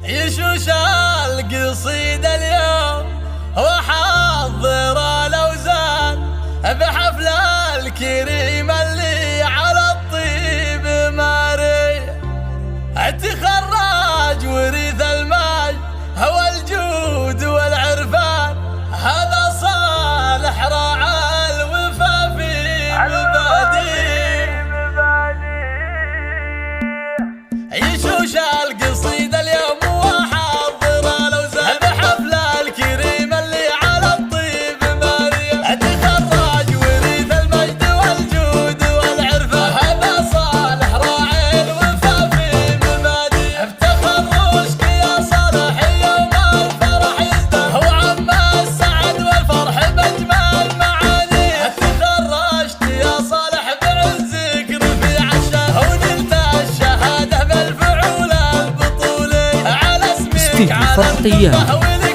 يشوش القصيدة اليوم وحضر الأوزان بحفل الكريم اللي على الطيب ماري. تخرج ورث الماي هو الجود والعرفان، هذا صالح راعى الوفا في مبادئ. يشوش القصيدة اليوم وحضر الأوزان بحفل الكريم اللي على الطيب ماري. تخرج ورث المجد والجود والعرفان، هذا صالح راعي الوفا في مبادئ. افتخر وشك يا صالح يوم الفرح يزداد، هو عم السعد والفرح بأجمل معاني. تخرجت يا صالح بعزك رفيع الشان، ونلت الشهادة بالفعول البطولي. على اسمك فرح طيان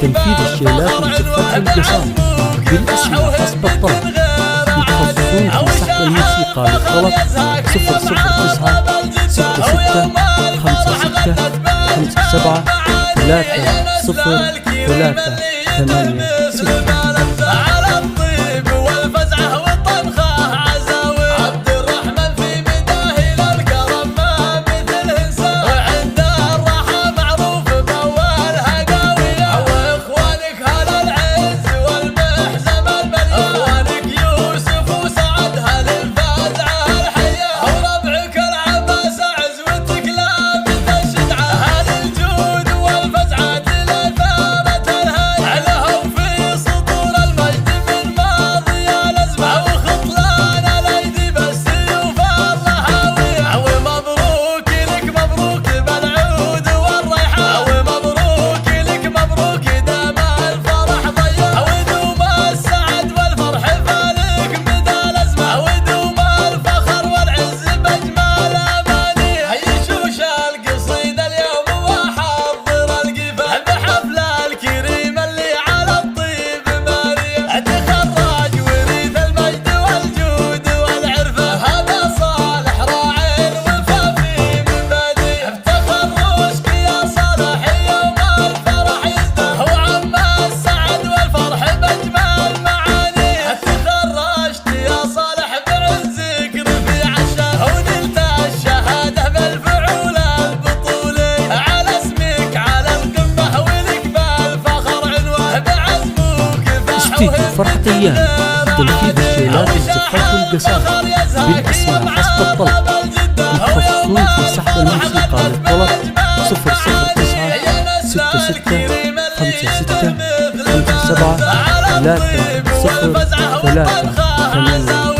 تنفيذ الشيلات وزفات القصام بالاسم حسب الطلب. يتخصصون في سحب الموسيقى للطلب 009 66 56 57 30 8 6. على الطيب والفزعة والطبخة عزاوي. عبد الرحمن في مداهل الكرم ما مثل انسان، وعند الراحة معروف بأولها قوية. واخوانك هل العز والمحزم المليان، اخوانك يوسف وسعد هل الفزعة الحياة. وربعك العباس عزوتك لابس الشجعة، هل الجود والفزعة لثارة الهيئة. لهم في سطور المجد من ماضي الأزمة، وخطلان الأيدي بالسيوف الرهاوية. ومبروك لك مبروك بالعود والريحان، ومبروك لك مبروك دام الفرح ضيع. ودوم السعد والفرح فالك مدى الأزمة، ودوم الفخر والعز بأجمل أماني. يشوش القصيدة اليوم وحضر القفا بحفل الكريم اللي على الطيب ماري. تخرج ورث المجد والجود والعرفان، هذا صالح راعي الوفا في مبادئ. افتخر وشك يا صالح يوم الفرح يزداد، هو عم السعد والفرح بأجمل معاني. تخرجت يا صالح بعزك رفيع الشان، ونلت الشهادة بالفعول البطولي. على اسمك على القمة ولك بالفخر عنوان، بعزمك استديو فرح طيان تنفيذ الشيلات والزفات والقصام بالاسم حسب الطلب. يتخصصون في سحب الموسيقى للطلب 009 66 56 57 30 8.